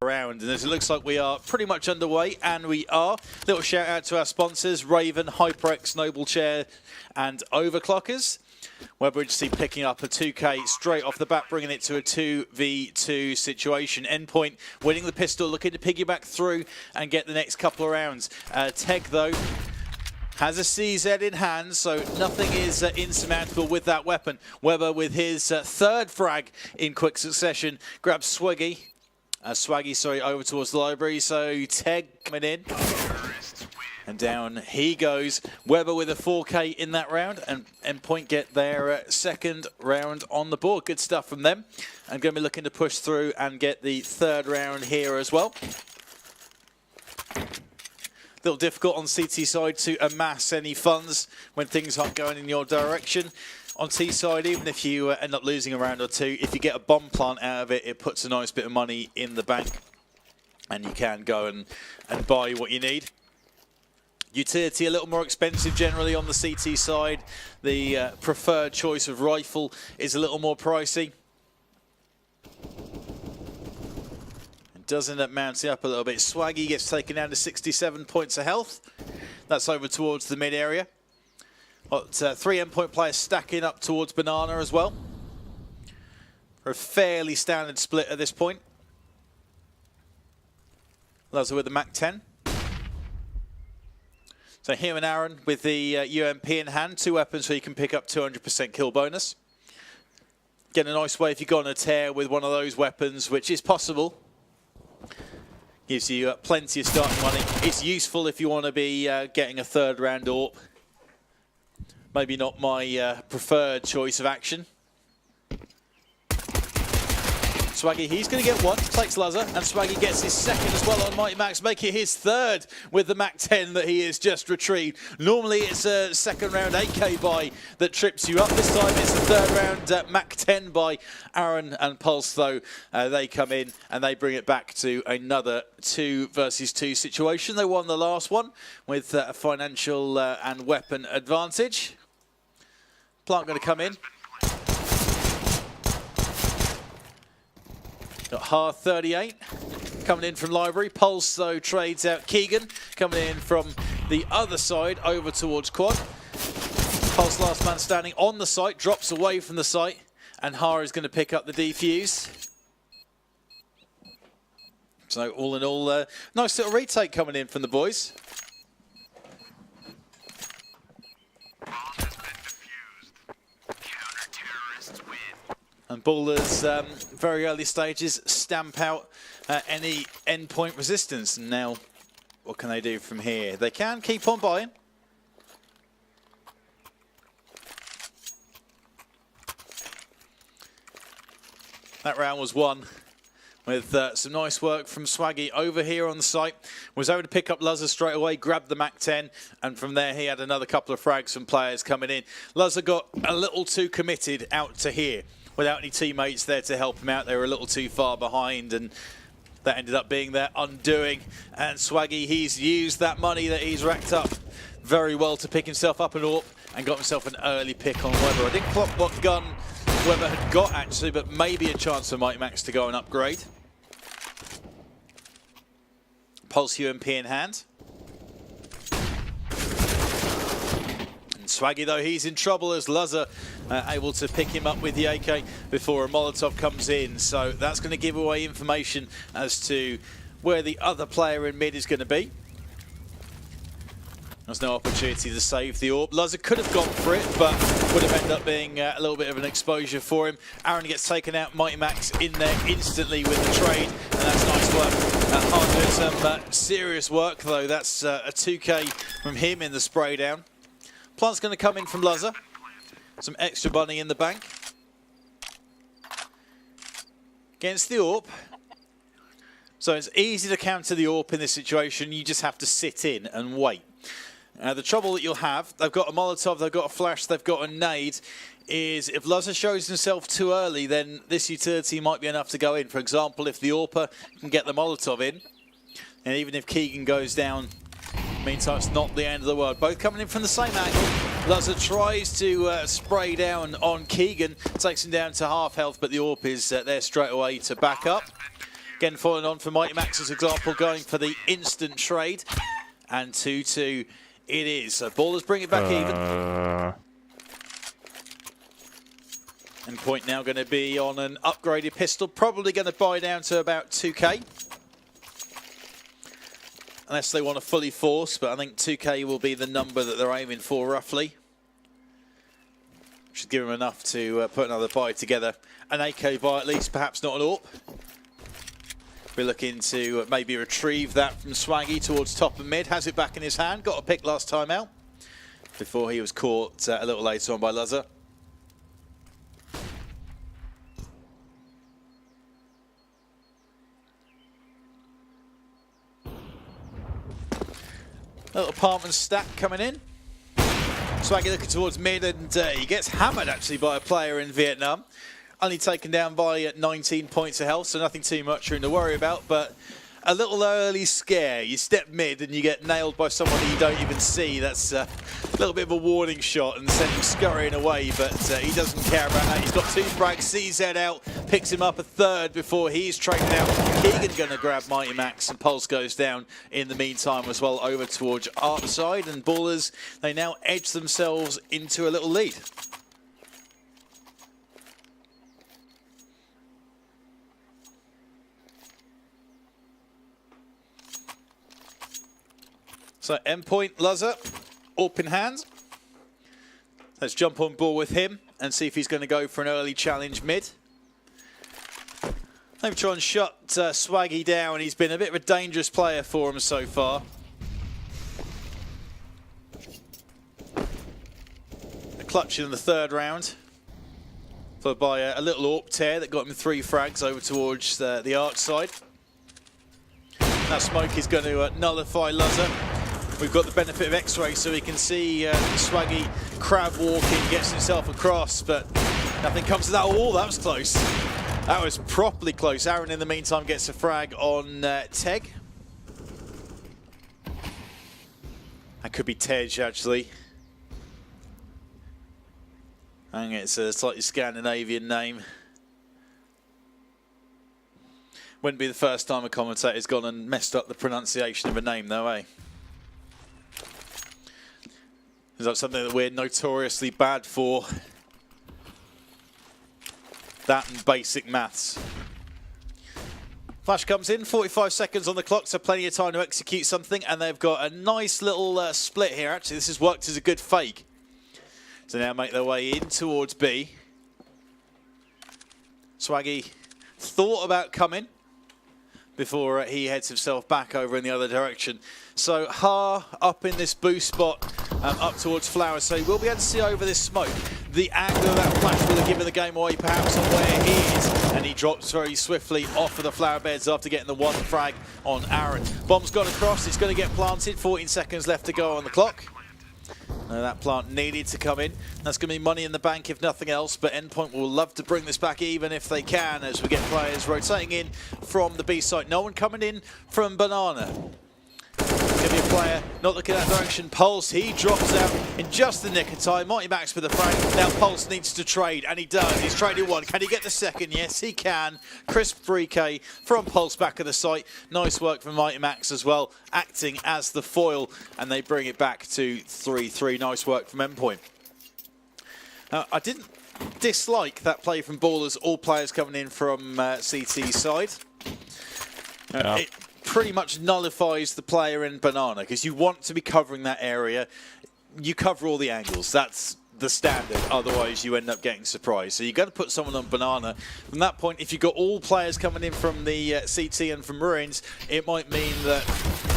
around, and as it looks like we are pretty much underway, and we are. Little shout out to our sponsors, Raven, HyperX, Noble Chair and Overclockers. Webbridge picking up a 2K straight off the bat, bringing it to a 2v2 situation. Endpoint winning the pistol, looking to piggyback through and get the next couple of rounds. Teg though has a CZ in hand, so nothing is insurmountable with that weapon. Webber with his third frag in quick succession grabs Swaggy, over towards the library. So Teg coming in. And down he goes. Webber with a 4K in that round, and Endpoint get their second round on the board. Good stuff from them. And going to be looking to push through and get the third round here as well. A little difficult on CT side to amass any funds when things aren't going in your direction. On T side, even if you end up losing a round or two, if you get a bomb plant out of it, it puts a nice bit of money in the bank. And you can go and buy what you need. Utility a little more expensive generally on the CT side. The preferred choice of rifle is a little more pricey. It does end up mounting up a little bit. Swaggy gets taken down to 67 points of health. That's over towards the mid area. Got 3 Endpoint players stacking up towards Banana as well. For a fairly standard split at this point. Lazar with the Mac 10. So here and Aaron with the UMP in hand, 2 weapons so you can pick up 200% kill bonus. Get a nice way if you go on a tear with one of those weapons, which is possible. Gives you plenty of starting money. It's useful if you want to be getting a third round AWP. Maybe not my preferred choice of action. Swaggy, he's going to get one, takes Lazar, and Swaggy gets his second as well on Mighty Max, making his third with the Mac 10 that he has just retrieved. Normally it's a second round 8K buy that trips you up. This time it's a third round Mac 10 by Aaron and Pulse, though. They come in and they bring it back to another 2 versus 2 situation. They won the last one with a financial and weapon advantage. Plant going to come in. Got Har 38 coming in from library. Pulse though trades out Keegan coming in from the other side over towards quad. Pulse last man standing on the site, drops away from the site, and Har is going to pick up the defuse. So all in all, nice little retake coming in from the boys. And Ballers, very early stages, stamp out any endpoint resistance. And now, what can they do from here? They can keep on buying. That round was won with some nice work from Swaggy over here on the site. Was able to pick up Lazar straight away, grabbed the Mac 10, and from there he had another couple of frags from players coming in. Lazar got a little too committed out to here, without any teammates there to help him out. They were a little too far behind, and that ended up being their undoing. And Swaggy, he's used that money that he's racked up very well to pick himself up an AWP and got himself an early pick on Webber. I didn't clock what gun Webber had got actually, but maybe a chance for Mighty Max to go and upgrade. Pulse UMP in hand. Swaggy though, he's in trouble as Lazar able to pick him up with the AK before a Molotov comes in. So that's going to give away information as to where the other player in mid is going to be. There's no opportunity to save the AWP. Lazar could have gone for it, but would have ended up being a little bit of an exposure for him. Aaron gets taken out, Mighty Max in there instantly with the trade, and that's nice work. Hard doing some serious work though. That's a 2K from him in the spray down. Plant's going to come in from Lazar. Some extra money in the bank. Against the AWP. So it's easy to counter the AWP in this situation. You just have to sit in and wait. The trouble that you'll have, they've got a Molotov, they've got a flash, they've got a nade, is if Lazar shows himself too early, then this utility might be enough to go in. For example, if the AWPer can get the Molotov in, and even if Keegan goes down, meantime, it's not the end of the world. Both coming in from the same angle. Lazar tries to spray down on Keegan, takes him down to half health, but the AWP is there straight away to back up. Again, following on from Mighty Max's example, going for the instant trade. And 2-2 it is. So Ballers bring it back even. Endpoint now going to be on an upgraded pistol, probably going to buy down to about 2k. Unless they want to fully force, but I think 2k will be the number that they're aiming for roughly. Should give them enough to put another buy together. An AK buy at least, perhaps not an AWP. We're looking to maybe retrieve that from Swaggy towards top and mid. Has it back in his hand, got a pick last time out before he was caught a little later on by Luzzer. Little apartment stack coming in. Swaggy looking towards mid, and he gets hammered actually by a player in Vietnam. Only taken down by 19 points of health, so nothing too much room to worry about, but a little early scare. You step mid and you get nailed by someone that you don't even see. That's a little bit of a warning shot and send him scurrying away, but he doesn't care about that. He's got 2 frags, CZ out, picks him up a third before he's traded out. Keegan going to grab Mighty Max, and Pulse goes down in the meantime as well over towards Arp side, and Ballers, they now edge themselves into a little lead. So Endpoint, Luzzer, AWP in hand. Let's jump on board with him and see if he's going to go for an early challenge mid. Maybe try and shut Swaggy down. He's been a bit of a dangerous player for him so far. A clutch in the 3rd round. Followed by a little AWP tear that got him 3 frags over towards the arch side. That smoke is going to nullify Luzzer. We've got the benefit of X-ray, so we can see Swaggy crab walking, gets himself across, but nothing comes to that. Oh, that was close. That was properly close. Aaron, in the meantime, gets a frag on Teg. That could be Tej, actually. I think it's a slightly Scandinavian name. Wouldn't be the first time a commentator's gone and messed up the pronunciation of a name, though, eh? Is that something that we're notoriously bad for? That and basic maths. Flash comes in, 45 seconds on the clock, so plenty of time to execute something, and they've got a nice little split here. Actually, this has worked as a good fake. So now make their way in towards B. Swaggy thought about coming before he heads himself back over in the other direction. So Ha up in this boost spot up towards Flowers, so we'll be able to see over this smoke. The angle of that flash will have given the game away perhaps on where he is, and he drops very swiftly off of the flower beds after getting the 1 frag on Aaron. Bomb's gone across, it's going to get planted, 14 seconds left to go on the clock. Now that plant needed to come in. That's going to be money in the bank if nothing else, but Endpoint will love to bring this back even if they can, as we get players rotating in from the B site. No one coming in from Banana. Going to be a player not looking that direction. Pulse, he drops out in just the nick of time. Mighty Max with the frag. Now Pulse needs to trade, and he does. He's traded 1. Can he get the 2nd? Yes, he can. Crisp 3k from Pulse back of the site. Nice work from Mighty Max as well, acting as the foil, and they bring it back to 3-3. Nice work from Endpoint. I didn't dislike that play from Ballers, all players coming in from CT side. It pretty much nullifies the player in Banana, because you want to be covering that area. You cover all the angles. That's the standard. Otherwise, you end up getting surprised. So you're going to put someone on Banana. From that point, if you've got all players coming in from the CT and from Ruins, it might mean that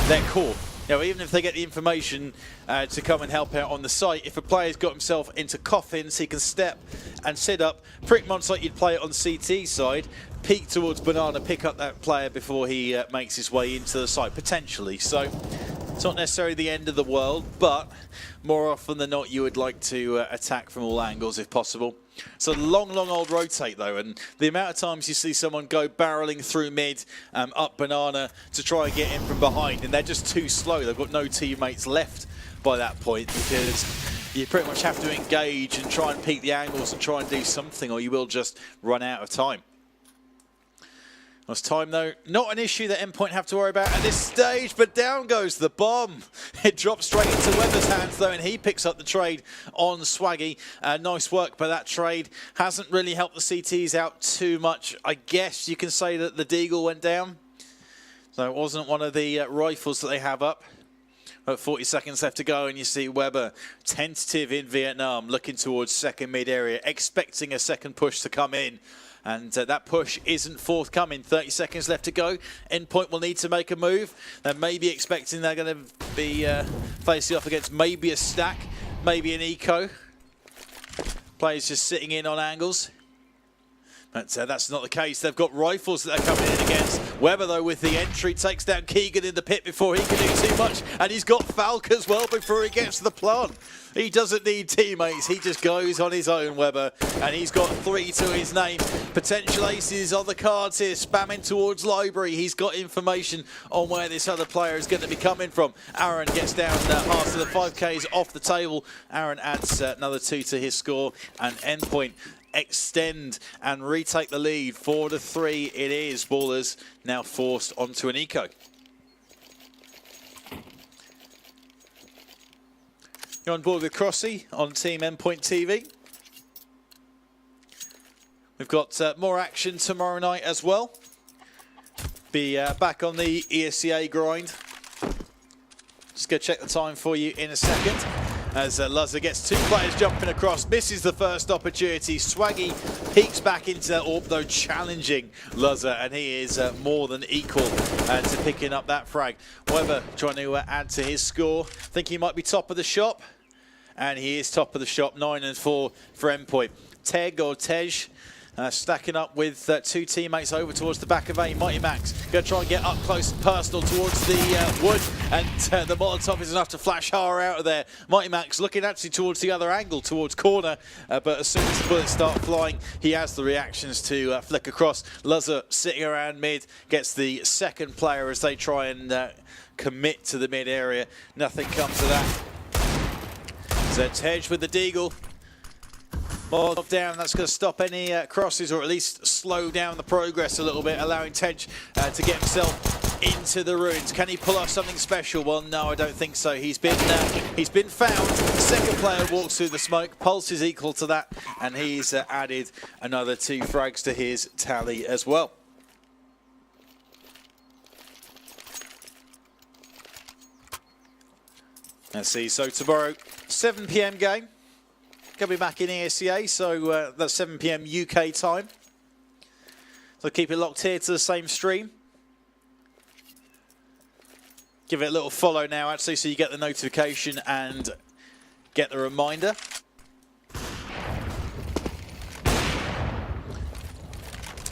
they're caught. You know, even if they get the information to come and help out on the site, if a player's got himself into coffins, he can step and sit up, pretty much like you'd play it on CT side, peek towards Banana, pick up that player before he makes his way into the site, potentially. So it's not necessarily the end of the world, but more often than not, you would like to attack from all angles if possible. It's a long, long old rotate, though, and the amount of times you see someone go barreling through mid, up Banana to try and get in from behind, and they're just too slow. They've got no teammates left by that point, because you pretty much have to engage and try and peek the angles and try and do something, or you will just run out of time. Lost time though, not an issue that Endpoint have to worry about at this stage, but down goes the bomb. It drops straight into Weber's hands though, and he picks up the trade on Swaggy. Nice work, but that trade hasn't really helped the CTs out too much. I guess you can say that the Deagle went down. So it wasn't one of the rifles that they have up. But 40 seconds left to go, and you see Weber tentative in Vietnam, looking towards second mid area, expecting a second push to come in. And that push isn't forthcoming. 30 seconds left to go. Endpoint will need to make a move. They may be expecting they're going to be facing off against maybe a stack, maybe an eco. Players just sitting in on angles. But that's not the case. They've got rifles that they're coming in against. Weber, though, with the entry, takes down Keegan in the pit before he can do too much. And he's got Falk as well before he gets to the plant. He doesn't need teammates. He just goes on his own, Weber. And he's got 3 to his name. Potential aces on the cards here, spamming towards Library. He's got information on where this other player is going to be coming from. Aaron gets down after the 5Ks off the table. Aaron adds another 2 to his score. And Endpoint extend and retake the lead. 4-3 it is. Ballers now forced onto an eco. You're on board with Crossy on Team Endpoint TV. We've got more action tomorrow night as well. Be back on the ESCA grind. Just go check the time for you in a second. As Luzza gets 2 players jumping across, misses the first opportunity. Swaggy peeks back into that orb, though challenging Luzza, and he is more than equal to picking up that frag. Weber trying to add to his score. Think he might be top of the shop, and he is top of the shop. 9-4 for Endpoint. Teg or Tej stacking up with 2 teammates over towards the back of A. Mighty Max going to try and get up close and personal towards the wood, and the Molotov is enough to flash Har out of there. Mighty Max looking actually towards the other angle, towards corner, but as soon as the bullets start flying, he has the reactions to flick across. Luzza sitting around mid, gets the second player as they try and commit to the mid area. Nothing comes of that. So Tej with the Deagle. Molotov down, that's going to stop any crosses, or at least slow down the progress a little bit, allowing Tej to get himself into the ruins. Can he pull off something special? Well, no, I don't think so. He's been found. The second player walks through the smoke. Pulse is equal to that, and he's added another 2 frags to his tally as well. Let's see, so tomorrow, 7 PM game. Going to be back in ESCA, so that's 7 PM UK time. So keep it locked here to the same stream. Give it a little follow now, actually, so you get the notification and get the reminder.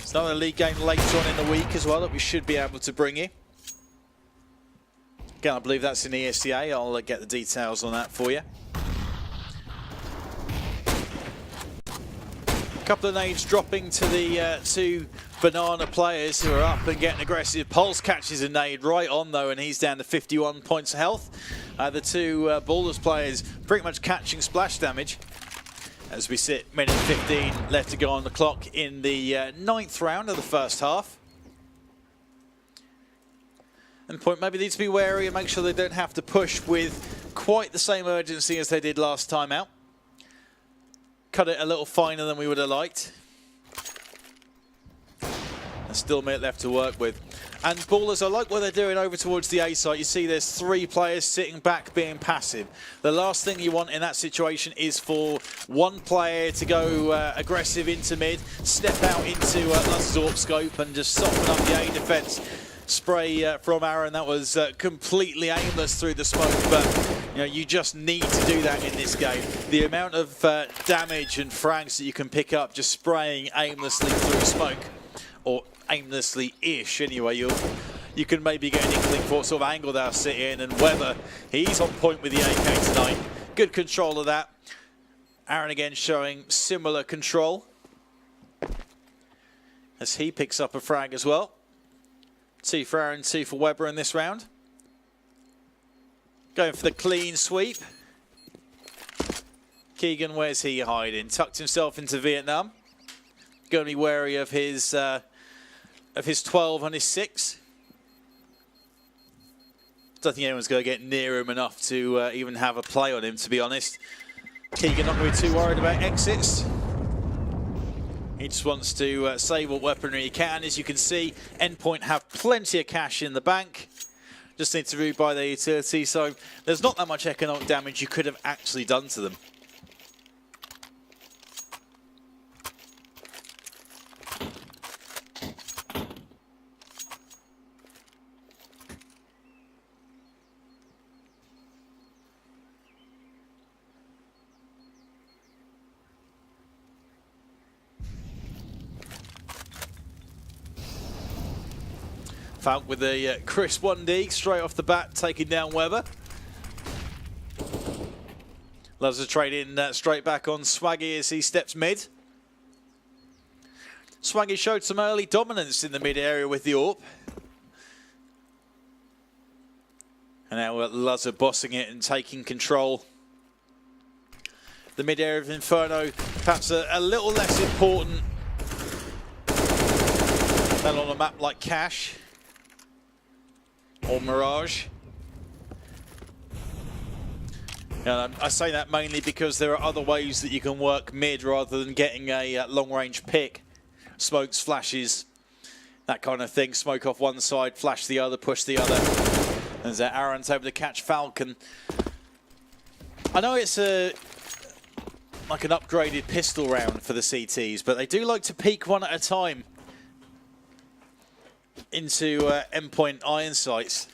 It's another league game later on in the week as well that we should be able to bring you. Again, I believe that's in ESCA. I'll get the details on that for you. Couple of nades dropping to the 2 banana players who are up and getting aggressive. Pulse catches a nade right on though, and he's down to 51 points of health. The 2 Ballers players pretty much catching splash damage as we sit minute 15 left to go on the clock in the 9th round of the first half. Endpoint maybe needs to be wary and make sure they don't have to push with quite the same urgency as they did last time out. Cut it a little finer than we would have liked. There's still a minute left to work with. And Ballers, I like what they're doing over towards the A site. You see there's 3 players sitting back being passive. The last thing you want in that situation is for 1 player to go aggressive into mid, step out into Luzza's AWP scope and just soften up the A defense. Spray from Aaron, that was completely aimless through the smoke, but you know, you just need to do that in this game. The amount of damage and frags that you can pick up just spraying aimlessly through smoke, or aimlessly-ish anyway, you can maybe get an inkling for what sort of angle they'll sit in, and Weber, he's on point with the AK tonight. Good control of that. Aaron again showing similar control as he picks up a frag as well. 2 for Aaron, 2 for Weber in this round. Going for the clean sweep. Keegan, where's he hiding? Tucked himself into Vietnam. Going to be wary of his of his 12 on his 6. Don't think anyone's going to get near him enough to even have a play on him, to be honest. Keegan not going to be too worried about exits. He just wants to save what weaponry he can. As you can see, Endpoint have plenty of cash in the bank. Just need to rebuy their utility, so there's not that much economic damage you could have actually done to them. Falk with a crisp 1D straight off the bat, taking down Weber. Loves to trade in straight back on Swaggy as he steps mid. Swaggy showed some early dominance in the mid area with the AWP. And now Luzza bossing it and taking control. The mid area of Inferno, perhaps a little less important than on a map like Cash or Mirage. I say that mainly because there are other ways that you can work mid rather than getting a long-range pick. Smokes, flashes, that kind of thing. Smoke off one side, flash the other, push the other. There's Aaron's able to catch Falcon. I know it's like an upgraded pistol round for the CTs, but they do like to peek one at a time into Endpoint iron sights.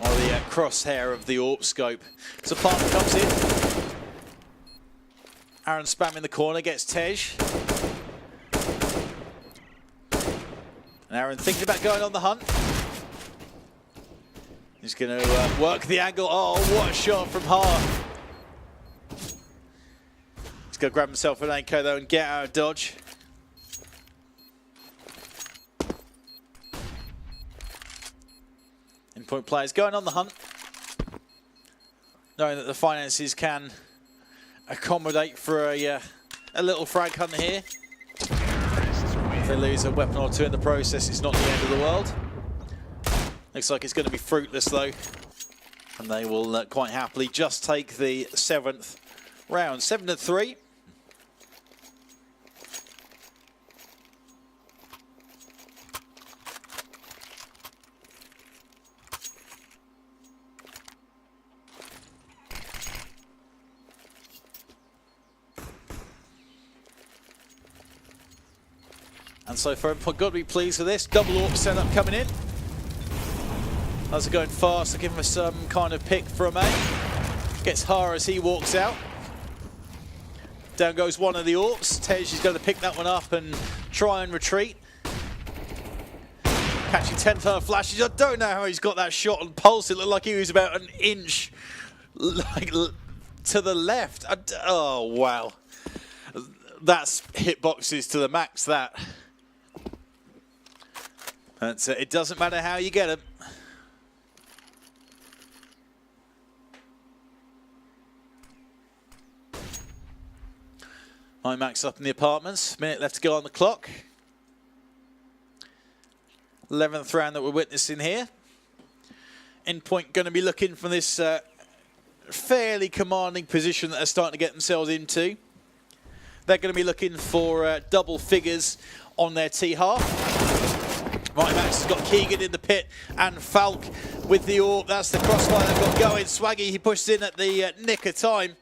Or the crosshair of the AWP scope. So partner comes in. Aaron spamming the corner, gets Tej. And Aaron thinking about going on the hunt. He's going to work the angle. Oh, what a shot from Hart. He's going to grab himself an AK though and get out of dodge. Endpoint players going on the hunt, knowing that the finances can accommodate for a little frag hunt here. If they lose a weapon or two in the process, it's not the end of the world. Looks like it's going to be fruitless though, and they will quite happily just take the 7th round. 7-3. And so far, got to be pleased with this. Double AWP setup coming in. As they're going fast, looking for some kind of pick from A. Gets Har as he walks out. Down goes one of the AWPs. Tej is going to pick that one up and try and retreat. Catching 10 flashes. I don't know how he's got that shot on pulse. It looked like he was about an inch to the left. Oh, wow. That's hitboxes to the max, that. But it doesn't matter how you get them. IMAX up in the apartments. Minute left to go on the clock. 11th round that we're witnessing here. Endpoint going to be looking for this fairly commanding position that they're starting to get themselves into. They're going to be looking for double figures on their T-half. Max has got Keegan in the pit and Falk with the AWP. That's the crossfire they've got going. Swaggy, he pushed in at the nick of time.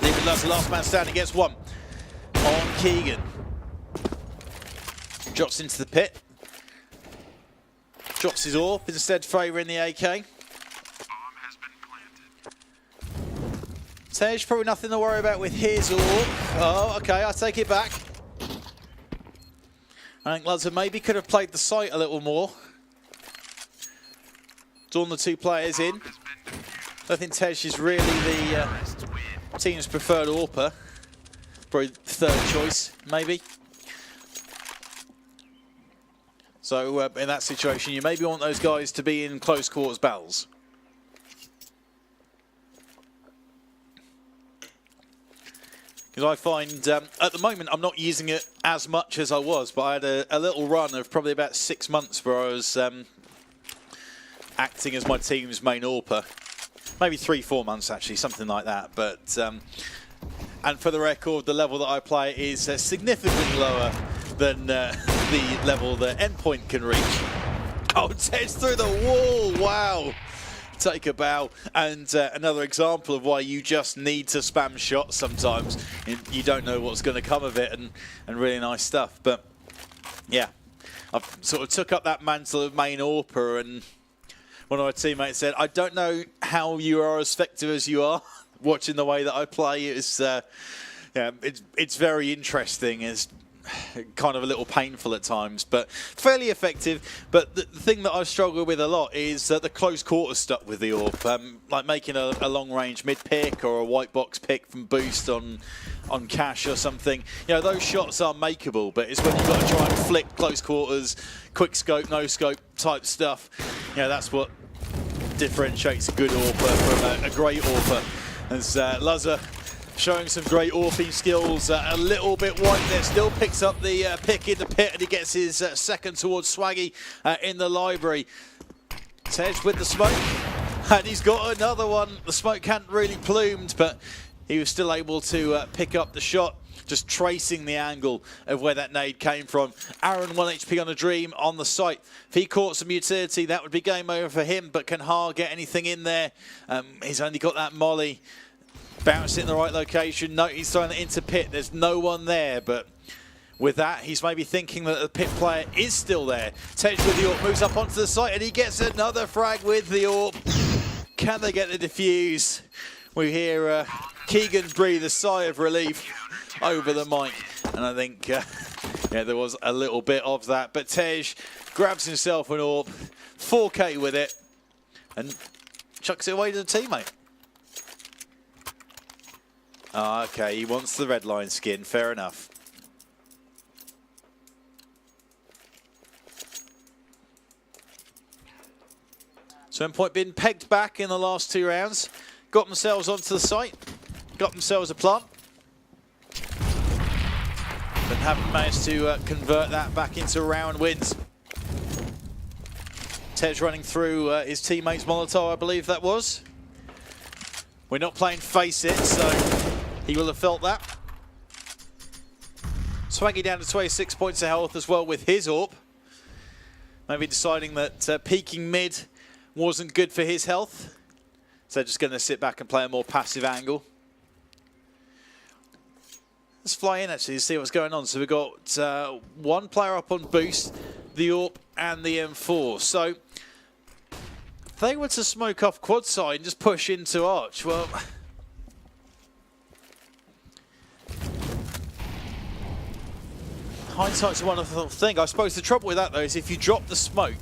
Leaving the last man standing, gets one on Keegan. Drops into the pit. Drops his AWP, instead favouring the AK. Tej, probably nothing to worry about with his AWP. Oh, okay, I take it back. I think Luzza maybe could have played the site a little more. Drawn the two players in. I think Tej is really the team's preferred AWPer. Probably third choice, maybe. So in that situation, you maybe want those guys to be in close quarters battles. Because I find at the moment I'm not using it as much as I was, but I had a little run of probably about 6 months where I was acting as my team's main AWPer. Maybe 3-4 months actually, something like that. But and for the record, the level that I play is significantly lower than the level that Endpoint can reach. Oh, Ted's through the wall, wow. Take a bow, and another example of why you just need to spam shots sometimes. You don't know what's going to come of it, and really nice stuff. But yeah, I've sort of took up that mantle of main AWPer, and one of my teammates said, I don't know how you are as effective as you are. Watching the way that I play, yeah, it's very interesting. It's kind of a little painful at times, but fairly effective. But the thing that I've struggled with a lot is the close quarters stuck with the AWP, like making a long range mid pick or a white box pick from boost on cash or something. You know, those shots are makeable, but it's when you've got to try and flick close quarters, quick scope, no scope type stuff. You know, that's what differentiates a good AWPer from a great AWPer. As Luzza showing some great AWPing skills, a little bit white there, still picks up the pick in the pit, and he gets his second towards Swaggy in the library. Tej with the smoke, and he's got another one. The smoke hadn't really plumed, but he was still able to pick up the shot, just tracing the angle of where that nade came from. Aaron 1 HP on a Dream on the site. If he caught some utility, that would be game over for him, but can Har get anything in there? He's only got that molly. Bounce it in the right location. No, he's throwing it into pit. There's no one there, but with that, he's maybe thinking that the pit player is still there. Tej with the AWP moves up onto the site, and he gets another frag with the AWP. Can they get the defuse? We hear Keegan breathe a sigh of relief over the mic, and I think yeah, there was a little bit of that. But Tej grabs himself an AWP, 4K with it, and chucks it away to the teammate. Oh, okay, he wants the red line skin, fair enough. So Endpoint been pegged back in the last 2 rounds, got themselves onto the site, got themselves a plant, but haven't managed to convert that back into round wins. Tej running through his teammate's Molotov, I believe that was. We're not playing Face It, so he will have felt that. Swaggy down to 26 points of health as well with his AWP. Maybe deciding that peeking mid wasn't good for his health. So just going to sit back and play a more passive angle. Let's fly in actually to see what's going on. So we've got one player up on boost, the AWP and the M4. So if they were to smoke off quad side and just push into Arch, well, hindsight's a wonderful thing. I suppose the trouble with that though is if you drop the smoke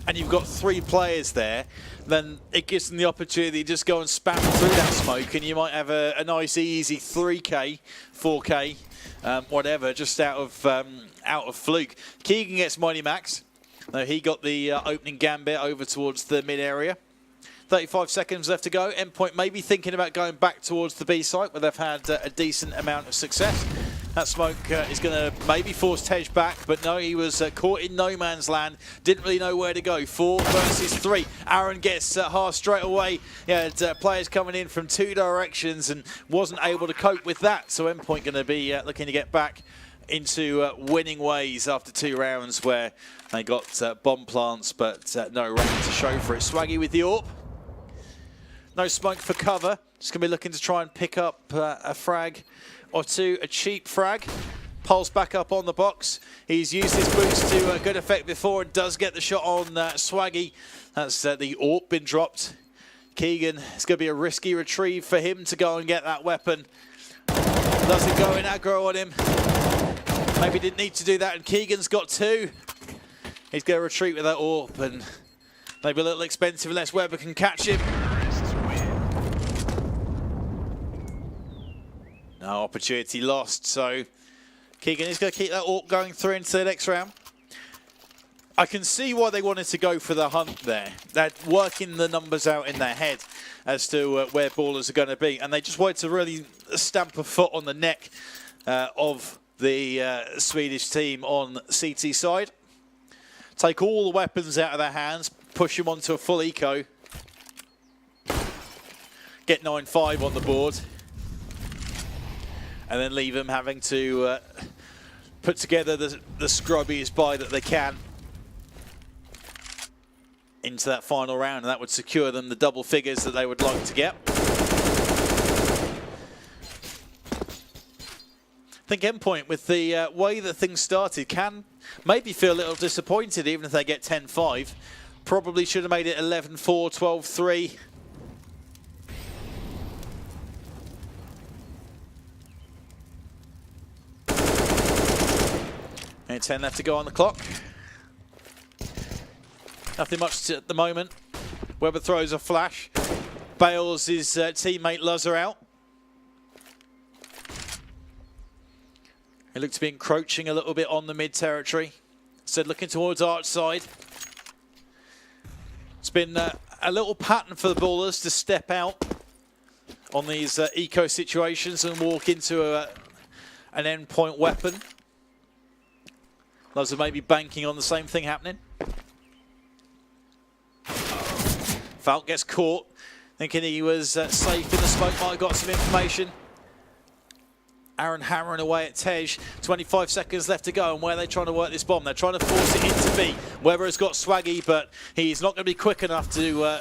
and you've got 3 players there, then it gives them the opportunity to just go and spam through that smoke, and you might have a nice easy 3K, 4K, whatever, just out of fluke. Keegan gets Mighty Max. No, he got the opening gambit over towards the mid area. 35 seconds left to go. Endpoint maybe thinking about going back towards the B site where they've had a decent amount of success. That smoke is going to maybe force Tej back, but no, he was caught in no man's land. Didn't really know where to go. 4 versus 3. Aaron gets Har straight away. Yeah, players coming in from 2 directions and wasn't able to cope with that. So Endpoint going to be looking to get back into winning ways after 2 rounds where they got bomb plants, but no rank to show for it. Swaggy with the AWP. No smoke for cover. Just going to be looking to try and pick up a frag or 2, a cheap frag. Pulse back up on the box. He's used his boost to good effect before and does get the shot on Swaggy. That's the AWP been dropped. Keegan, it's going to be a risky retrieve for him to go and get that weapon. Doesn't go in aggro on him. Maybe didn't need to do that, and Keegan's got 2. He's going to retreat with that AWP, and maybe a little expensive unless Weber can catch him. No opportunity lost, so Keegan is going to keep that AWP going through into the next round. I can see why they wanted to go for the hunt there. They're working the numbers out in their head as to where ballers are going to be. And they just wanted to really stamp a foot on the neck of the Swedish team on CT side. Take all the weapons out of their hands, push them onto a full eco. Get 9-5 on the board. And then leave them having to put together the scrubbiest buy that they can into that final round, and that would secure them the double figures that they would like to get. I think Endpoint, with the way that things started, can maybe feel a little disappointed even if they get 10-5. Probably should have made it 11-4, 12-3. And 10 left to go on the clock. Nothing much at the moment. Weber throws a flash. Bails his teammate Luzzer out. He looked to be encroaching a little bit on the mid territory. Said looking towards arch side. It's been a little pattern for the ballers to step out on these eco situations and walk into an endpoint weapon. Luzzer maybe banking on the same thing happening. Falk gets caught, thinking he was safe in the smoke, might have got some information. Aaron hammering away at Tej. 25 seconds left to go, and where are they trying to work this bomb? They're trying to force it into B. Weber has got Swaggy, but he's not going to be quick enough to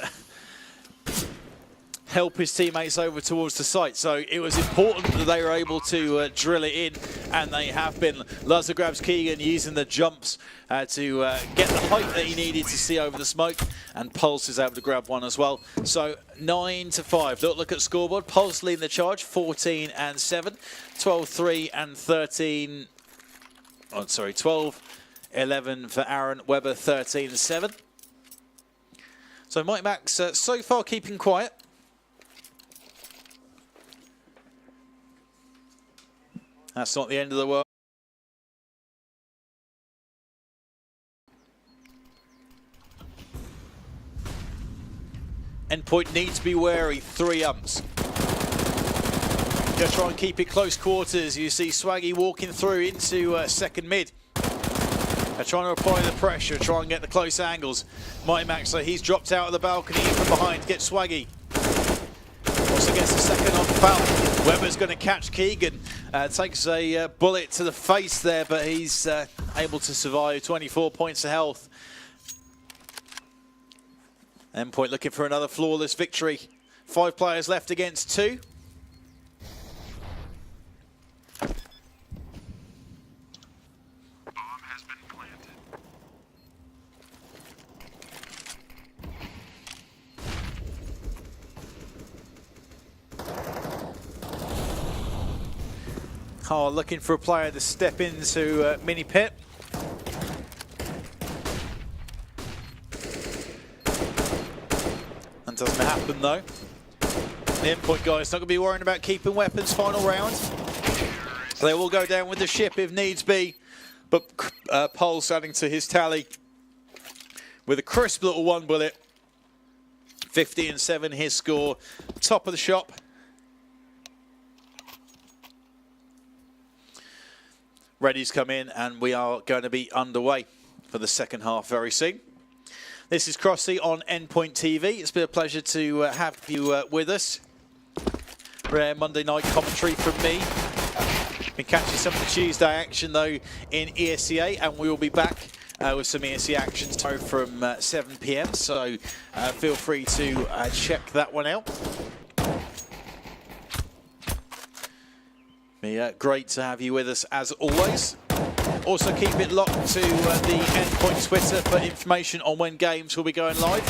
help his teammates over towards the site. So it was important that they were able to drill it in, and they have been. Luzzer grabs Keegan using the jumps to get the height that he needed to see over the smoke, and Pulse is able to grab one as well. So 9-5. Look at scoreboard. Pulse leading the charge, 14-7, 12-3 and 13. Oh, sorry, 12-11 for Aaron. Weber 13-7. So Mike Max so far keeping quiet. That's not the end of the world. Endpoint needs to be wary. 3 umps. Just try and keep it close quarters. You see Swaggy walking through into second mid. They're trying to apply the pressure, try and get the close angles. Mighty Max, so he's dropped out of the balcony in from behind. Get Swaggy. Also gets a second on Falcon. Weber's going to catch Keegan. Takes a bullet to the face there, but he's able to survive. 24 points of health. Endpoint looking for another flawless victory. 5 players left against 2. Oh, looking for a player to step into mini pit. That doesn't happen though. The Endpoint guys not going to be worrying about keeping weapons final round. They will go down with the ship if needs be. But Pulse adding to his tally with a crisp little 1 bullet. 50-7 his score. Top of the shop. Ready's come in, and we are going to be underway for the second half very soon. This is Crossy on Endpoint TV. It's been a pleasure to have you with us. Rare Monday night commentary from me. Been catching some of the Tuesday action though in ESCA, and we will be back with some ESCA action tomorrow from 7 PM. So feel free to check that one out. Great to have you with us as always. Also keep it locked to the Endpoint Twitter for information on when games will be going live.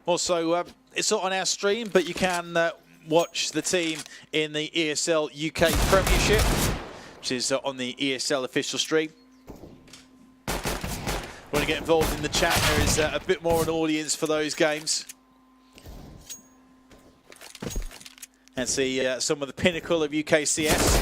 Also, it's not on our stream, but you can watch the team in the ESL UK Premiership, which is on the ESL official stream. Want to get involved in the chat, there is a bit more an audience for those games. And see some of the pinnacle of UKCS.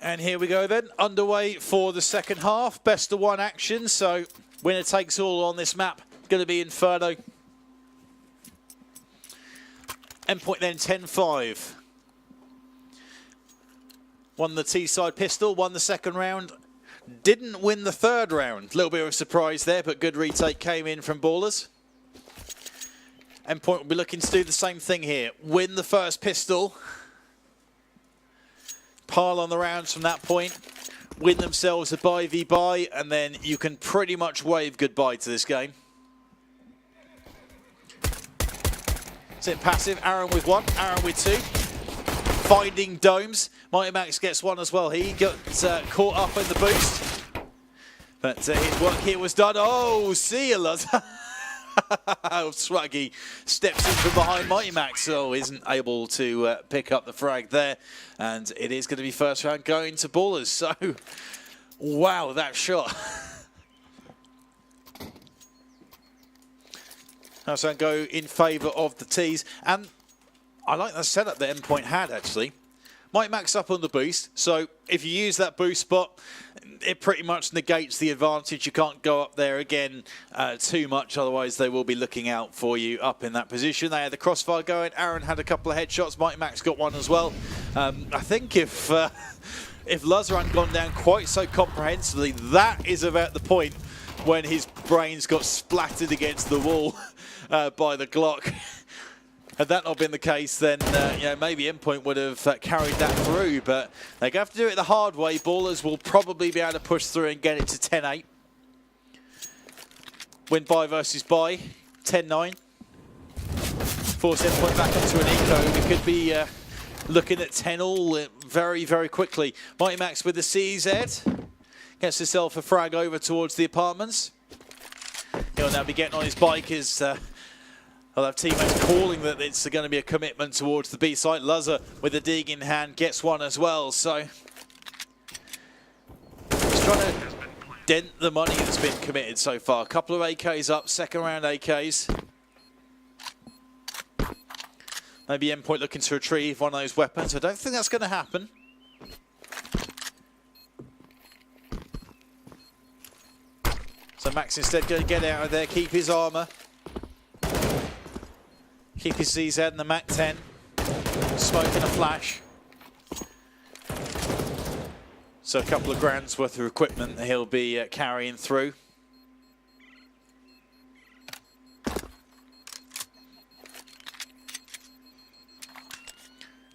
And here we go then, underway for the second half. Best of one action, so winner takes all on this map. Going to be Inferno. Endpoint then 10-5. Won the T-side pistol, won the second round. Didn't win the third round. A little bit of a surprise there, but good retake came in from Ballers. Endpoint will be looking to do the same thing here. Win the first pistol. Pile on the rounds from that point, win themselves a bye v bye, and then you can pretty much wave goodbye to this game. Sit passive, Aaron with one, Aaron with two. Finding domes. Mighty Max gets one as well. He got caught up in the boost. But his work here was done. Oh, see you, lads. Swaggy steps in from behind Mighty Max, so isn't able to pick up the frag there. And it is going to be first round going to Ballers. So, wow, that shot. First round go in favour of the T's. And I like the setup that Endpoint had, actually. Might max up on the boost, so if you use that boost spot, it pretty much negates the advantage. You can't go up there again too much, otherwise they will be looking out for you up in that position. They had the crossfire going. Aaron had a couple of headshots. Mighty Max got one as well. I think if Lazar hadn't gone down quite so comprehensively, that is about the point when his brains got splattered against the wall by the Glock. Had that not been the case, then you know, maybe Endpoint would have carried that through, but they have to do it the hard way. Ballers will probably be able to push through and get it to 10-8. Win buy versus buy, 10-9. Force Endpoint back into an eco. We could be looking at 10-all very, very quickly. Mighty Max with the CZ. Gets himself a frag over towards the apartments. He'll now be getting on his bike as I'll have teammates calling that it's going to be a commitment towards the B site. Lazar with a dig in hand gets one as well. So he's trying to dent the money that's been committed so far. A couple of AKs up, second round AKs. Maybe Endpoint looking to retrieve one of those weapons. I don't think that's going to happen. So Max instead going to get out of there, keep his armor. Keep his CZ and the MAC-10. Smoking a flash. So a couple of grand's worth of equipment that he'll be carrying through.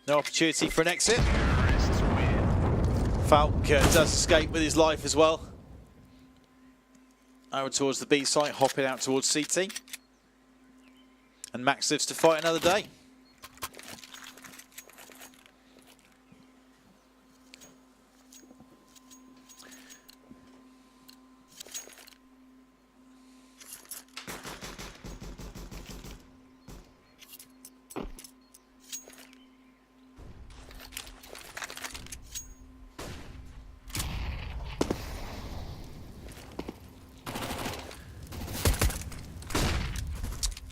No opportunity for an exit. Falk does escape with his life as well. Over towards the B site, hopping out towards CT. And Max lives to fight another day.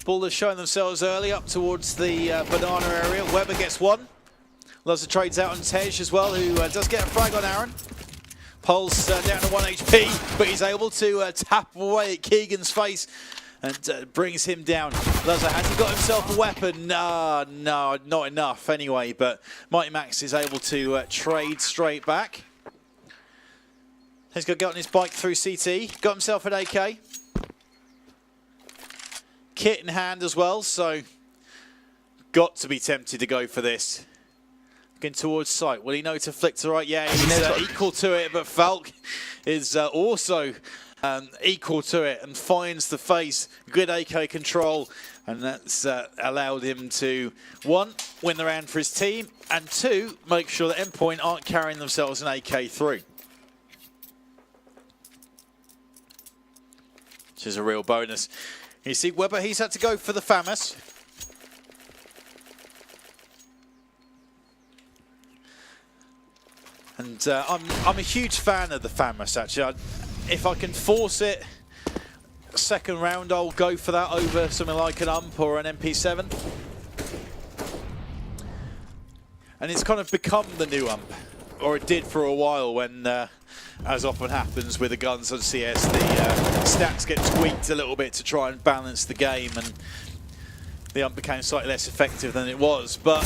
Ballers showing themselves early up towards the banana area. Weber gets one. Lazar trades out on Tej as well, who does get a frag on Aaron. Pulse down to 1 HP, but he's able to tap away at Keegan's face and brings him down. Lazar, has he got himself a weapon? No, not enough anyway, but Mighty Max is able to trade straight back. He's got to get on his bike through CT. Got himself an AK. Kit in hand as well, so got to be tempted to go for this. Looking towards sight. Will he know to flick to right? Yeah, he's equal to it, but Falk is also equal to it and finds the face. Good AK control, and that's allowed him to, one, win the round for his team, and two, make sure that Endpoint aren't carrying themselves an AK through. Which is a real bonus. You see Weber, he's had to go for the FAMAS. And I'm a huge fan of the FAMAS, actually. If I can force it, second round, I'll go for that over something like an UMP or an MP7. And it's kind of become the new UMP. or it did for a while when, as often happens with the guns on CS, the stats get tweaked a little bit to try and balance the game, and the hunt became slightly less effective than it was. But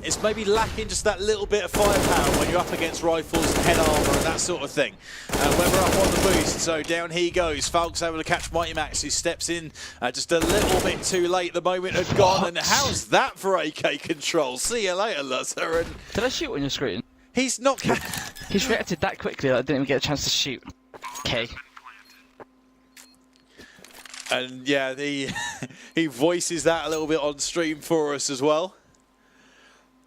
it's maybe lacking just that little bit of firepower when you're up against rifles and head armor and that sort of thing. Weber up on the boost, so down he goes. Falk's able to catch Mighty Max, who steps in just a little bit too late. The moment had gone, and how's that for AK control? See you later, Luzzer. And did I shoot on your screen? he's not... He's reacted that quickly that I didn't even get a chance to shoot. Okay. And yeah, he voices that a little bit on stream for us as well.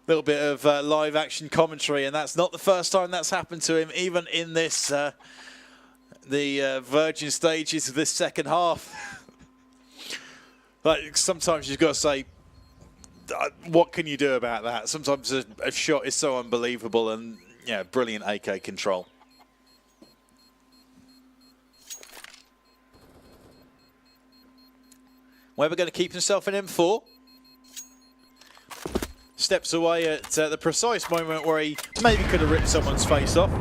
A little bit of live action commentary, and that's not the first time that's happened to him, even in this the virgin stages of this second half. Like, sometimes you've got to say, what can you do about that? Sometimes a shot is so unbelievable, and yeah, brilliant AK control. Weber going to keep himself in M4. Steps away at the precise moment where he maybe could have ripped someone's face off.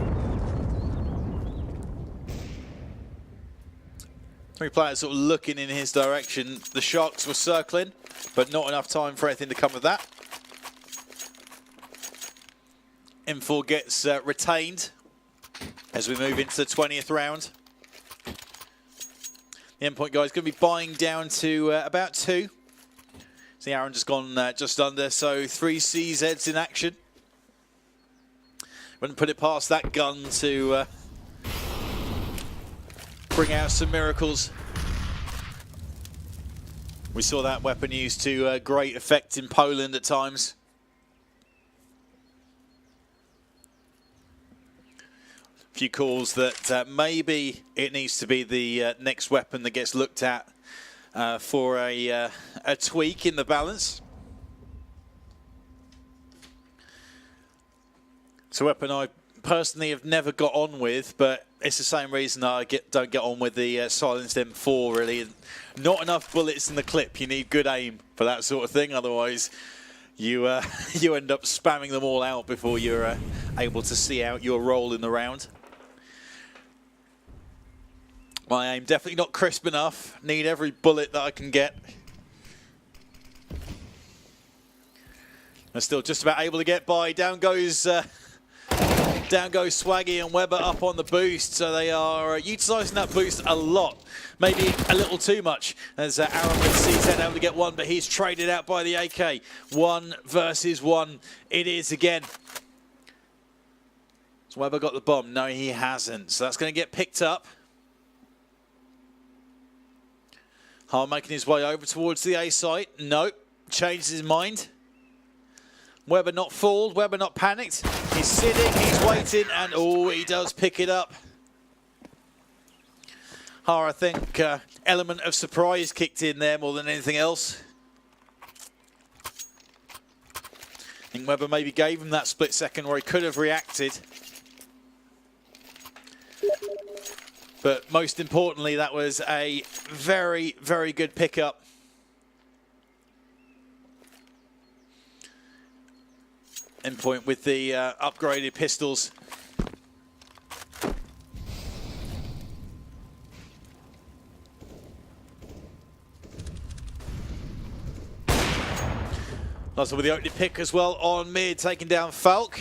Three players sort of looking in his direction. The Sharks were circling, but not enough time for anything to come of that. M4 gets retained as we move into the 20th round. The Endpoint guy is going to be buying down to about 2. See, Aaron just gone just under, so 3 CZs in action. Wouldn't put it past that gun to bring out some miracles. We saw that weapon used to great effect in Poland at times. A few calls that maybe it needs to be the next weapon that gets looked at for a tweak in the balance. It's a weapon I personally have never got on with, but it's the same reason I don't get on with the silenced M4, really. Not enough bullets in the clip. You need good aim for that sort of thing, otherwise you you end up spamming them all out before you're able to see out your role in the round. My aim definitely not crisp enough. Need every bullet that I can get. I'm still just about able to get by. Down goes Swaggy and Weber up on the boost. So they are utilising that boost a lot. Maybe a little too much. As Aaron with CZ able to get one, but he's traded out by the AK. 1 versus 1 it is again. Has Weber got the bomb? No, he hasn't. So that's going to get picked up. Hard making his way over towards the A site. Nope. Changed his mind. Weber not fooled. Weber not panicked. He's sitting. He's waiting. And oh, he does pick it up. I think element of surprise kicked in there more than anything else. I think Weber maybe gave him that split second where he could have reacted. But most importantly, that was a very, very good pickup. Endpoint with the upgraded pistols. Also with the opening pick as well on mid, taking down Falk.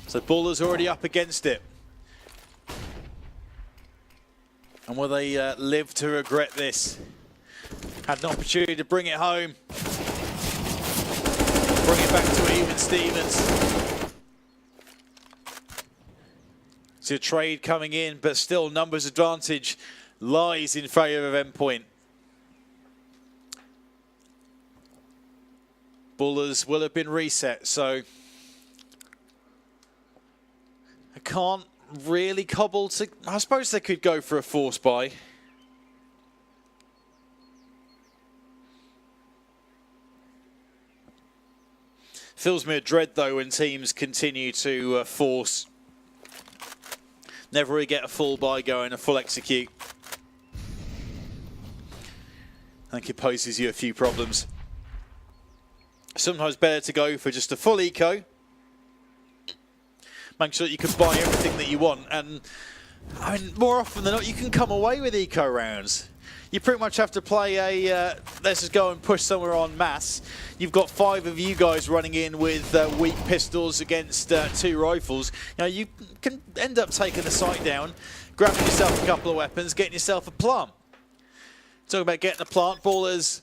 So Buller's already up against it. And will they live to regret this? Had an opportunity to bring it home. Bring it back to even Stevens. See a trade coming in, but still numbers advantage lies in favour of Endpoint. Bullers will have been reset, so I can't really cobble to... I suppose they could go for a force buy. Fills me with dread, though, when teams continue to force. Never really get a full buy going, a full execute. I think it poses you a few problems. Sometimes better to go for just a full eco. Make sure that you can buy everything that you want. And I mean, more often than not, you can come away with eco rounds. You pretty much have to play a, let's just go and push somewhere en masse. You've got 5 of you guys running in with weak pistols against 2 rifles. You know, you can end up taking the site down, grabbing yourself a couple of weapons, getting yourself a plant. Talking about getting a plant, ballers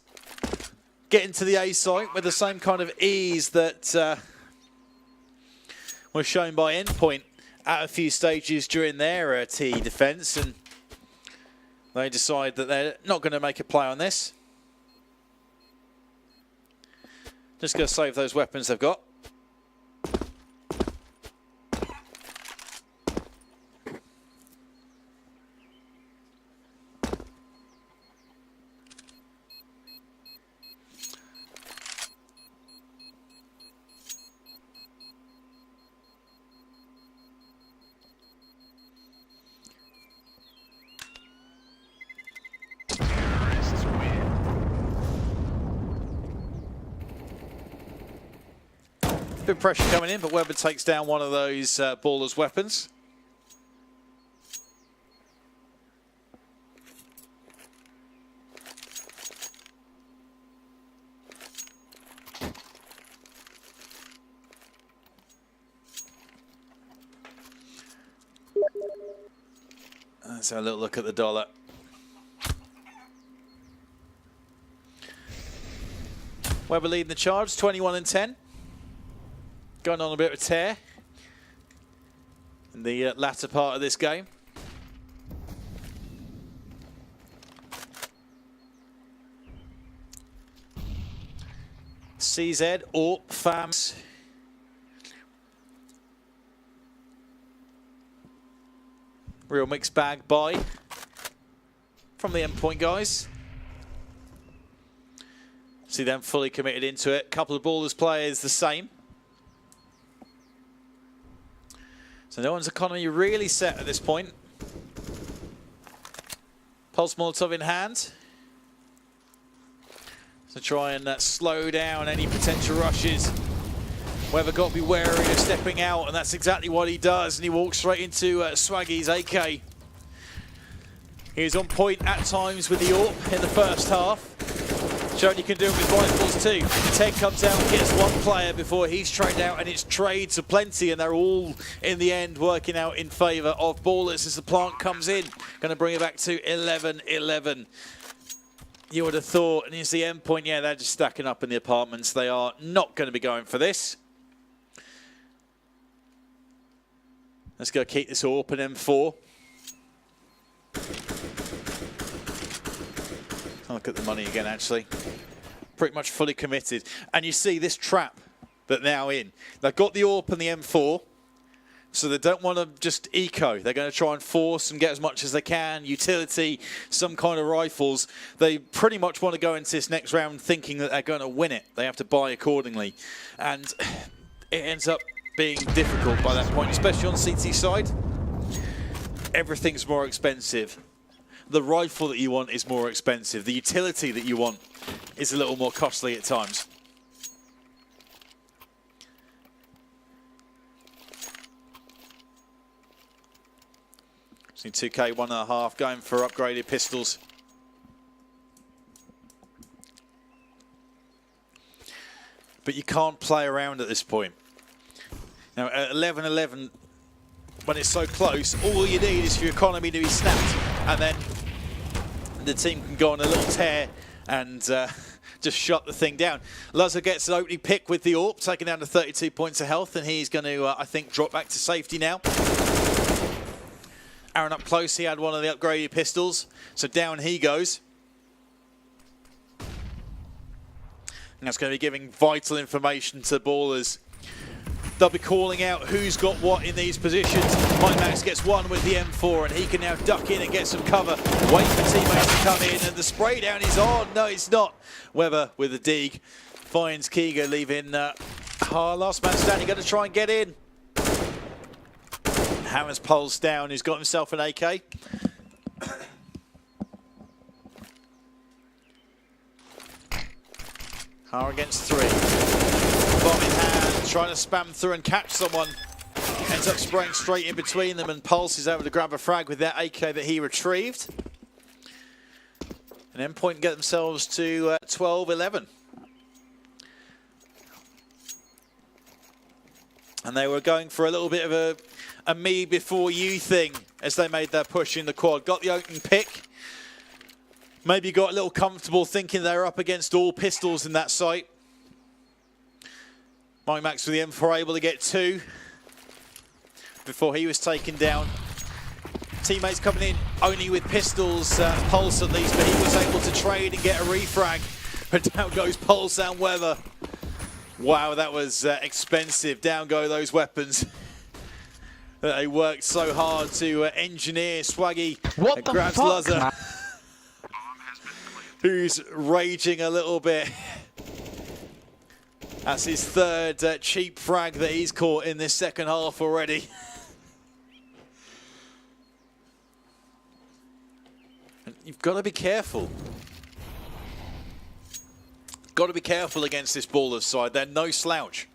getting to the A site with the same kind of ease that was shown by Endpoint at a few stages during their T defense, and they decide that they're not going to make a play on this. Just going to save those weapons they've got. Bit of pressure coming in, but Weber takes down one of those ballers' weapons. Let's have a little look at the dollar. Weber leading the charge, 21-10. Going on a bit of a tear in the latter part of this game. CZ, AWP, FAMS. Real mixed bag buy from the Endpoint guys. See them fully committed into it. Couple of ballers players the same. So no one's economy really set at this point. Pulse Molotov in hand. So try and slow down any potential rushes. Weber got to be wary of stepping out, and that's exactly what he does. And he walks straight into Swaggy's AK. He was on point at times with the AWP in the first half. Showing you can do it with rifles too. Ted comes out and gets one player before he's traded out, and it's trades aplenty, and they're all in the end working out in favour of ballers as the plant comes in. Going to bring it back to 11-11. You would have thought, and you see Endpoint, yeah, they're just stacking up in the apartments. They are not going to be going for this. Let's go keep this AWP and M4. Look at the money again, actually. Pretty much fully committed. And you see this trap that they're now in. They've got the AWP and the M4, so they don't want to just eco. They're going to try and force and get as much as they can. Utility, some kind of rifles. They pretty much want to go into this next round thinking that they're going to win it. They have to buy accordingly. And it ends up being difficult by that point, especially on CT side. Everything's more expensive. The rifle that you want is more expensive. The utility that you want is a little more costly at times. See 2K 1.5 going for upgraded pistols. But you can't play around at this point. Now at 11-11, when it's so close, all you need is for your economy to be snapped, and then the team can go on a little tear and just shut the thing down. Luzza gets an opening pick with the AWP, taking down to 32 points of health, and he's going to, I think, drop back to safety now. Aaron up close, he had one of the upgraded pistols, so down he goes. And that's going to be giving vital information to ballers. They'll be calling out who's got what in these positions. Max gets one with the M4, and he can now duck in and get some cover. Wait for teammates to come in, and the spray down is on. No, it's not. Weber with the dig finds Kiga, leaving last man standing. Going to try and get in. Hammers pulls down. He's got himself an AK. Har against 3. bomb in hand, trying to spam through and catch someone. Ends up spraying straight in between them, and Pulse is able to grab a frag with that AK that he retrieved. And Endpoint get themselves to 12-11. And they were going for a little bit of a me before you thing as they made their push in the quad. Got the opening pick. Maybe got a little comfortable thinking they were up against all pistols in that site. Mike Max with the M4 able to get 2 before he was taken down. Teammates coming in only with pistols, Pulse at least, but he was able to trade and get a refrag. But down goes Pulse and Weather. Wow, that was expensive. Down go those weapons. They worked so hard to engineer. Swaggy grabs Luzzer, who's raging a little bit. That's his third cheap frag that he's caught in this second half already. And you've got to be careful. Got to be careful against this Ballers side. They're no slouch.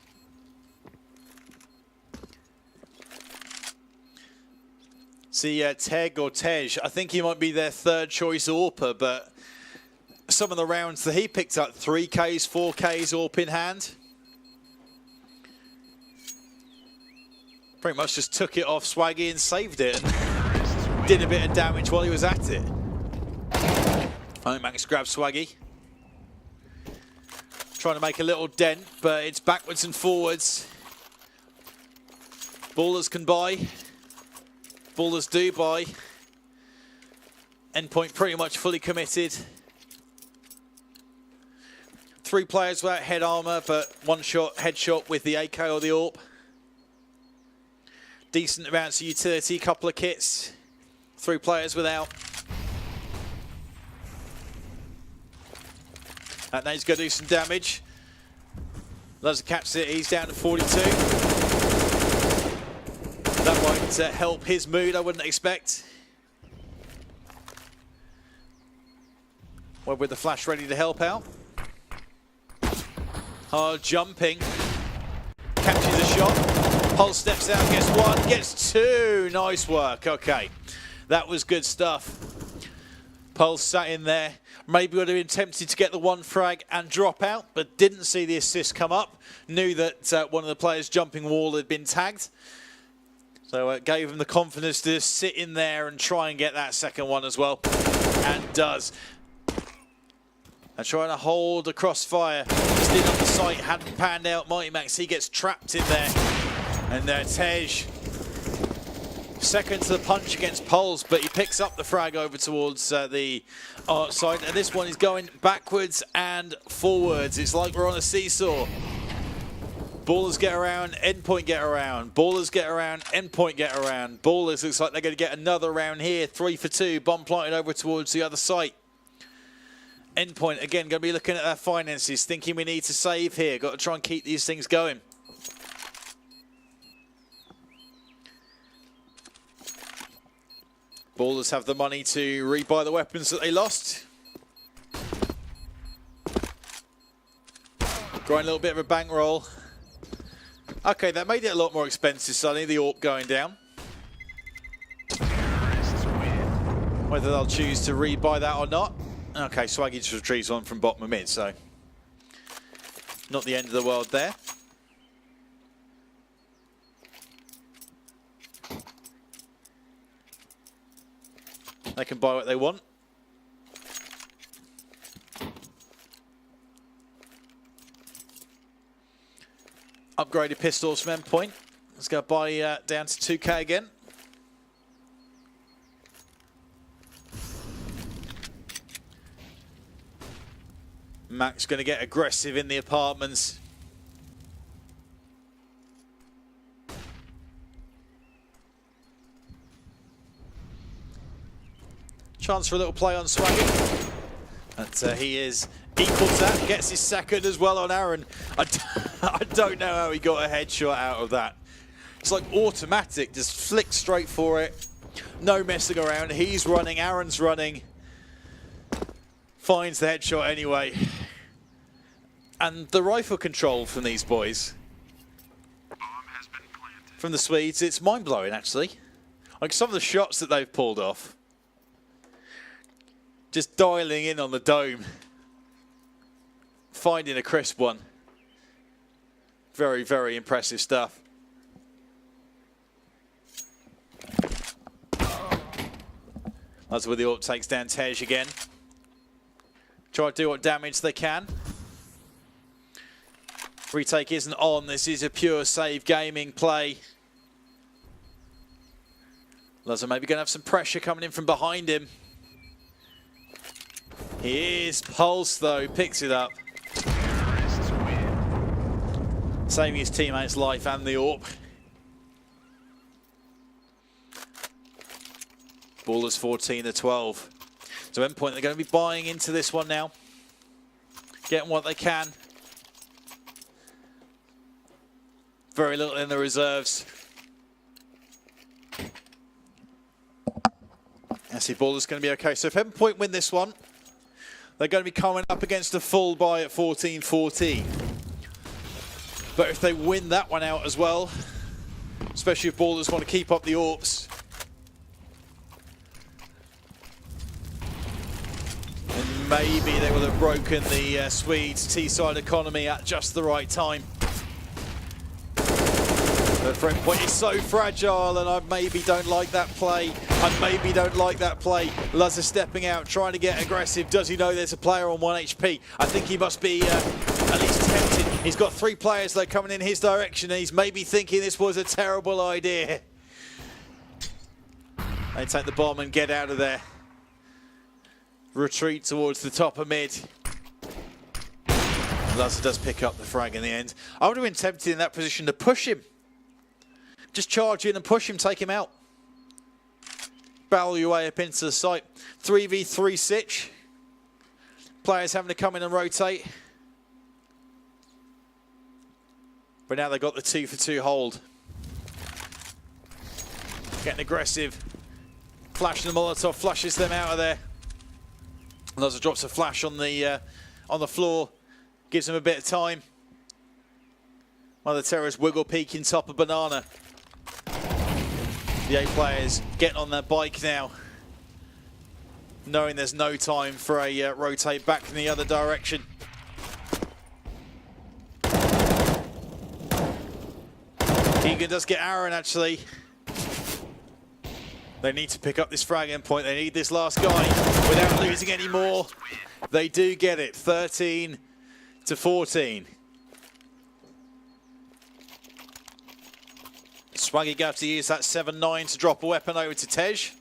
See, Teg or Tej, I think he might be their third choice AWPer, but some of the rounds that he picked up, 3Ks, 4Ks AWP in hand. Pretty much just took it off Swaggy and saved it and did a bit of damage while he was at it. Max grabs Swaggy. Trying to make a little dent, but it's backwards and forwards. Ballers can buy. Ballers do buy. Endpoint pretty much fully committed. 3 players without head armor, but 1 shot, headshot with the AK or the AWP. Decent amounts of utility, couple of kits. 3 players without. That nade's going to do some damage. Luzzer catches it, he's down to 42. That won't help his mood, I wouldn't expect. Well, with the flash ready to help out. Hard jumping. Catches a shot. Pulse steps out, gets 1, gets 2. Nice work, okay. That was good stuff. Pulse sat in there. Maybe would have been tempted to get the 1 frag and drop out, but didn't see the assist come up. Knew that one of the players jumping wall had been tagged. So it gave him the confidence to sit in there and try and get that second one as well. And does. And trying to hold a crossfire. Just in on the site, hadn't panned out. Mighty Max, he gets trapped in there. And Tej, second to the punch against Pulse, but he picks up the frag over towards the art side. And this one is going backwards and forwards. It's like we're on a seesaw. Ballers get around, Endpoint get around. Ballers get around, Endpoint get around. Ballers looks like they're going to get another round here. 3 for 2, bomb planted over towards the other site. Endpoint, again, going to be looking at their finances, thinking we need to save here. Got to try and keep these things going. Ballers have the money to rebuy the weapons that they lost. Growing a little bit of a bankroll. Okay, that made it a lot more expensive suddenly, the AWP going down. Whether they'll choose to rebuy that or not. Okay, Swaggy just retrieves one from bottom of mid, so not the end of the world there. They can buy what they want. Upgraded pistols from Endpoint. Let's go buy down to 2K again. Max going to get aggressive in the apartments. Chance for a little play on Swaggy. But he is equal to that. Gets his second as well on Aaron. I don't know how he got a headshot out of that. It's like automatic. Just flick straight for it. No messing around. He's running. Aaron's running. Finds the headshot anyway. And the rifle control from these boys, from the Swedes, it's mind-blowing actually. Like some of the shots that they've pulled off. Just dialing in on the dome. Finding a crisp one. Very, very impressive stuff. That's where the AWP takes down Tej again. Try to do what damage they can. Retake isn't on. This is a pure save gaming play. Lazar maybe going to have some pressure coming in from behind him. Here's Pulse though, picks it up. Saving his teammate's life and the AWP. Ballers 14-12. So Endpoint, they're going to be buying into this one now. Getting what they can. Very little in the reserves. I see Ballers going to be okay. So if Endpoint win this one, they're going to be coming up against a full buy at 14-14. But if they win that one out as well, especially if Ballers want to keep up the AWPs, then maybe they will have broken the Swedes' T-side economy at just the right time. But for Endpoint, it's so fragile, and I maybe don't like that play. Lazar stepping out, trying to get aggressive. Does he know there's a player on 1 HP? I think he must be at least tempted. He's got 3 players though coming in his direction, and he's maybe thinking this was a terrible idea. They take the bomb and get out of there. Retreat towards the top of mid. Lazar does pick up the frag in the end. I would have been tempted in that position to push him. Just charge in and push him, take him out. Barrel your way up into the site. 3v3 sitch. Players having to come in and rotate. But now they've got the 2-for-2 hold. Getting aggressive. Flashing the Molotov, flushes them out of there. Lazar drops a flash on the floor. Gives them a bit of time. One of the terrorists wiggle peeking top of banana. The 8 players getting on their bike now, knowing there's no time for a rotate back in the other direction. Keegan does get Aaron actually. They need to pick up this frag Endpoint. They need this last guy without losing any more. They do get it, 13-14. Swaggy going to use that 7-9 to drop a weapon over to Tej.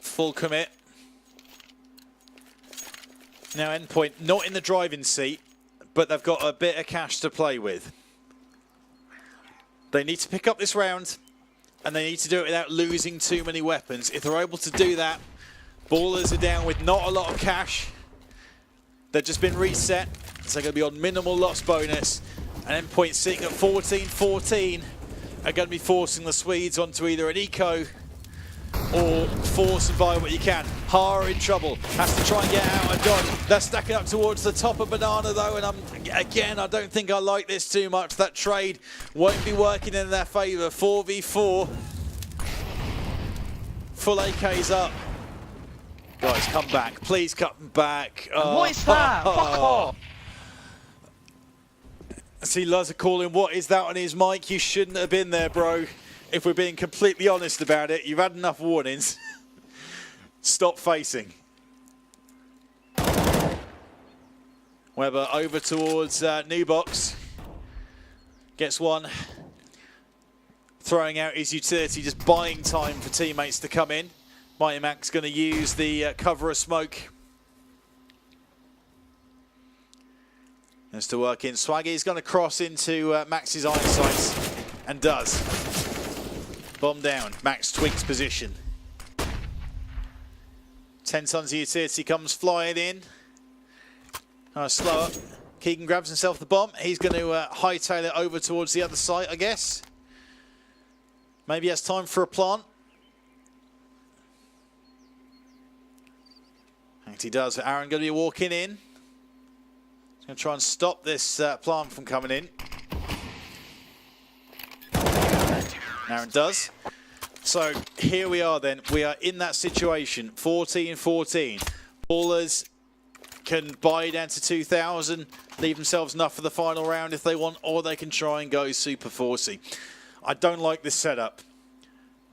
Full commit. Now Endpoint not in the driving seat, but they've got a bit of cash to play with. They need to pick up this round, and they need to do it without losing too many weapons. If they're able to do that, Ballers are down with not a lot of cash. They've just been reset, so they're going to be on minimal loss bonus. And Endpoint sitting at 14-14 are going to be forcing the Swedes onto either an eco or force and buy what you can. Hara in trouble, has to try and get out and dodge. They're stacking up towards the top of banana though, and I don't think I like this too much. That trade won't be working in their favour. 4v4. Full AK's up. Guys, come back. Please come back. What is that? Fuck off. I see Lazar calling, what is that on his mic? You shouldn't have been there, bro. If we're being completely honest about it, you've had enough warnings. Stop facing. Weber over towards new box. Gets one. Throwing out his utility, just buying time for teammates to come in. Mighty Mac's going to use the cover of smoke. Has to work in. Swaggy's going to cross into Max's iron sights, and does. Bomb down. Max twigs position. 10 tons of utility comes flying in. Slow up. Keegan grabs himself the bomb. He's going to hightail it over towards the other side, I guess. Maybe he has time for a plant. fact, he does. Aaron going to be walking in. He's going to try and stop this plant from coming in. Aaron does. So here we are then. We are in that situation. 14-14. Ballers can buy down to 2,000, leave themselves enough for the final round if they want, or they can try and go super forcey. I don't like this setup.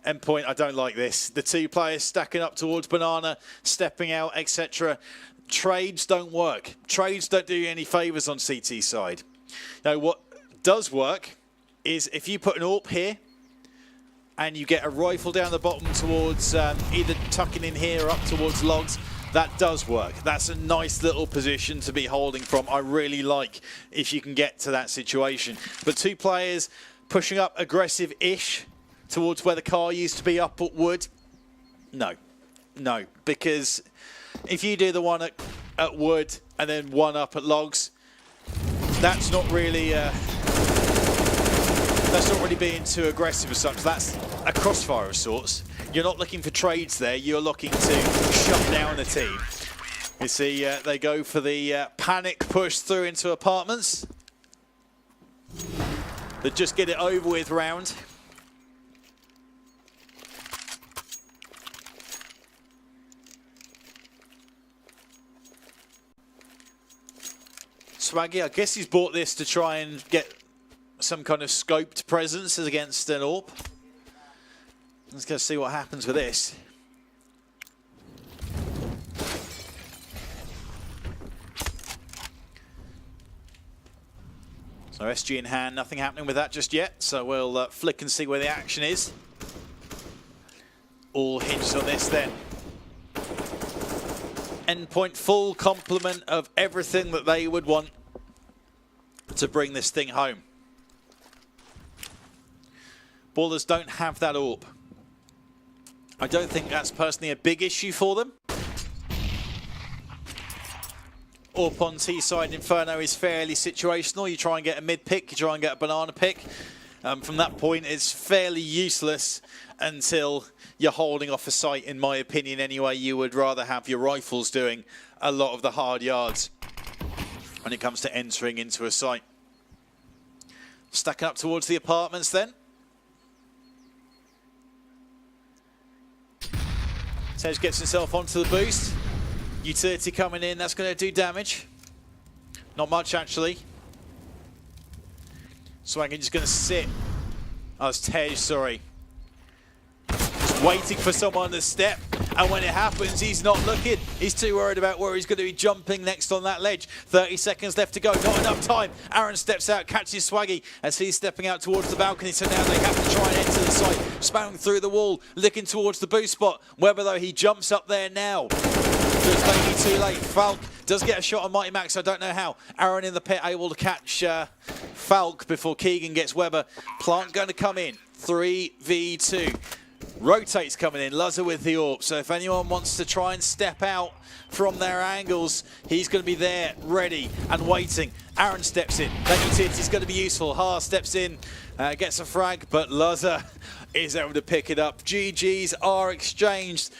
Endpoint, I don't like this. The two players stacking up towards banana, stepping out, etc. Trades don't work. Trades don't do you any favours on CT side. Now, what does work is if you put an AWP here and you get a rifle down the bottom towards either tucking in here or up towards logs, that does work. That's a nice little position to be holding from. I really like if you can get to that situation. But two players pushing up aggressive-ish towards where the car used to be up at wood, no. No, because if you do the one at wood and then one up at logs, that's not really being too aggressive as such. That's a crossfire of sorts. You're not looking for trades there. You're looking to shut down the team. You see, they go for the panic push through into apartments. They just get it over with round. Swaggy, I guess he's bought this to try and get some kind of scoped presence against an AWP. Let's go see what happens with this. So SG in hand, nothing happening with that just yet. So we'll flick and see where the action is. All hinged on this then. Endpoint, full complement of everything that they would want to bring this thing home. Ballers don't have that AWP. I don't think that's personally a big issue for them. AWP on T-side Inferno is fairly situational. You try and get a mid pick, you try and get a banana pick. From that point, it's fairly useless until you're holding off a site, in my opinion anyway. You would rather have your rifles doing a lot of the hard yards when it comes to entering into a site. Stacking up towards the apartments then. Tej gets himself onto the boost. Utility coming in, that's going to do damage. Not much actually. Swaggy just going to sit. Oh, it's Tej, sorry. Just waiting for someone to step. And when it happens, he's not looking. He's too worried about where he's going to be jumping next on that ledge. 30 seconds left to go. Not enough time. Aaron steps out, catches Swaggy as he's stepping out towards the balcony. So now they have to try and enter the site. Spamming through the wall, looking towards the boost spot. Webber, though, he jumps up there now. Just maybe too late. Falk does get a shot on Mighty Max. I don't know how. Aaron in the pit able to catch Falk before Keegan gets Webber. Plant going to come in. 3v2. Rotates coming in. Luzza with the AWP. So if anyone wants to try and step out from their angles, he's going to be there, ready and waiting. Aaron steps in. That utility is going to be useful. Ha steps in, gets a frag, but Luzza is able to pick it up. GGs are exchanged